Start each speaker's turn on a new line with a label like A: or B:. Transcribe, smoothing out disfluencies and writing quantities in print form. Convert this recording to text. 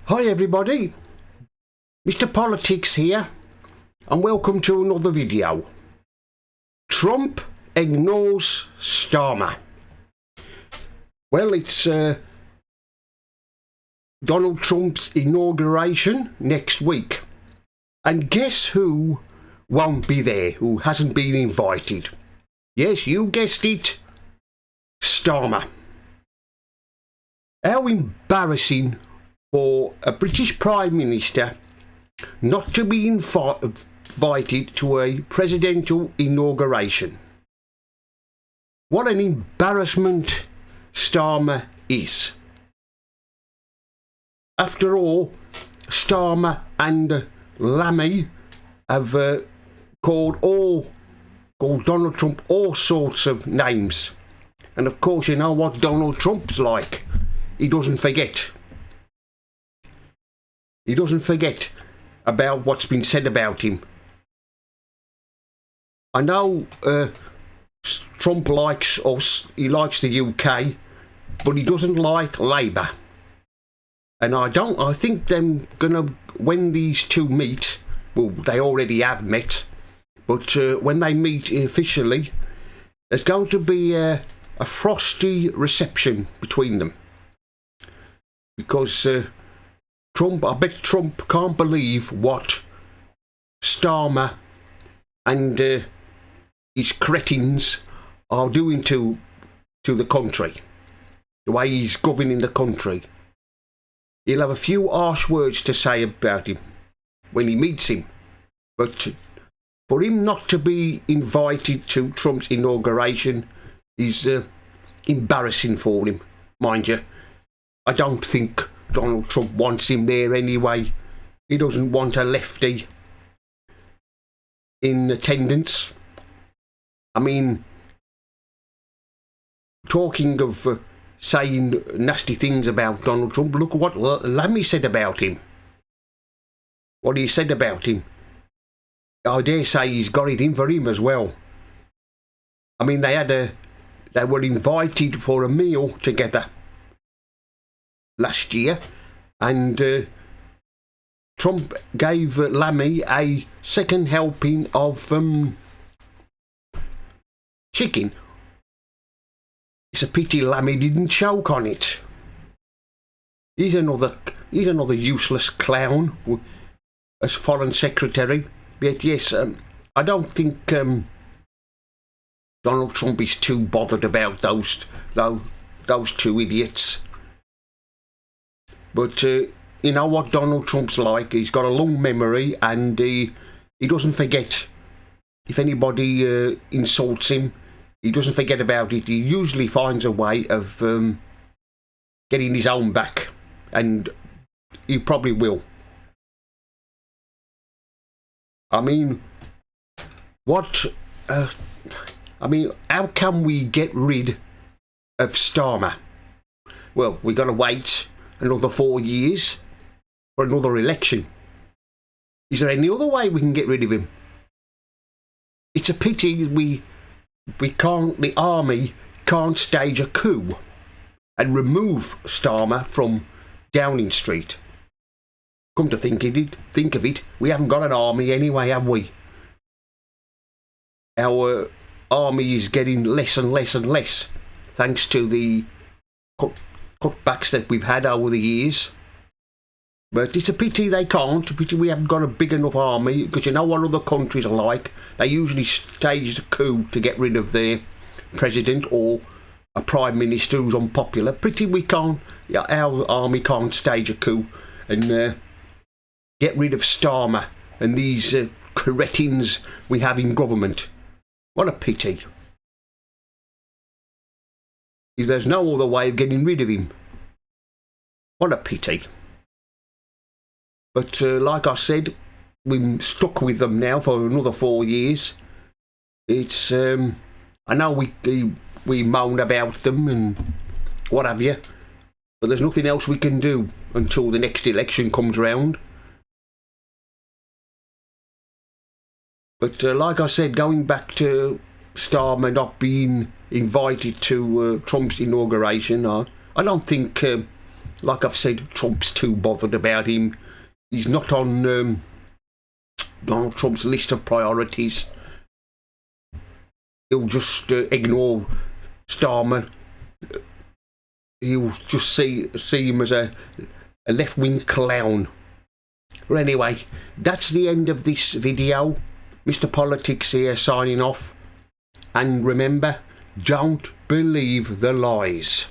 A: Hi everybody, Mr. Politics here, and welcome to another video. Trump ignores Starmer. Well, it's Donald Trump's inauguration next week, and guess who won't be there, who hasn't been invited? Yes, you guessed it, Starmer. How embarrassing for a British Prime Minister not to be invited to a presidential inauguration. What an embarrassment Starmer is. After all, Starmer and Lammy have called Donald Trump all sorts of names. And of course, you know what Donald Trump's like. He doesn't forget. He doesn't forget about what's been said about him. I know Trump likes us, he likes the UK, but he doesn't like Labour. And I think them gonna, when these two meet, well, they already have met, but when they meet officially, there's going to be a frosty reception between them. Because I bet Trump can't believe what Starmer and his cretins are doing to the country, the way he's governing the country. He'll have a few harsh words to say about him when he meets him, but for him not to be invited to Trump's inauguration is embarrassing for him, mind you. I don't think Donald Trump wants him there anyway. He doesn't want a lefty in attendance. I mean, talking of saying nasty things about Donald Trump, look at what Lammy said about him. What he said about him. I dare say he's got it in for him as well. I mean, they were invited for a meal together last year, and Trump gave Lammy a second helping of chicken. It's a pity Lammy didn't choke on it. He's another useless clown as Foreign Secretary. But yes, I don't think Donald Trump is too bothered about those two idiots. But you know what Donald Trump's like. He's got a long memory, and he doesn't forget. If anybody insults him, he doesn't forget about it. He usually finds a way of getting his own back, and he probably will. I mean, how can we get rid of Starmer? Well, we've got to wait another 4 years for another election. Is there any other way we can get rid of him? It's a pity the army can't stage a coup and remove Starmer from Downing Street. Come to think of it, we haven't got an army anyway, have we? Our army is getting less and less and less, thanks to the cutbacks that we've had over the years. But it's a pity they can't. A pity we haven't got a big enough army, because you know what other countries are like. They usually stage a coup to get rid of their president or a prime minister who's unpopular. Pity we can't. Our army can't stage a coup and get rid of Starmer and these cretins we have in government. What a pity. There's no other way of getting rid of him. What a pity. But like I said, we're stuck with them now for another 4 years. It's I know we moan about them and what have you, but there's nothing else we can do until the next election comes round. But like I said, going back to Starmer not being invited to Trump's inauguration, I don't think like I've said, Trump's too bothered about him. He's not on Donald Trump's list of priorities. He'll just ignore Starmer. He'll just see him as a left-wing clown. Well, anyway, that's the end of this video. Mr. Politics here signing off. And remember, don't believe the lies.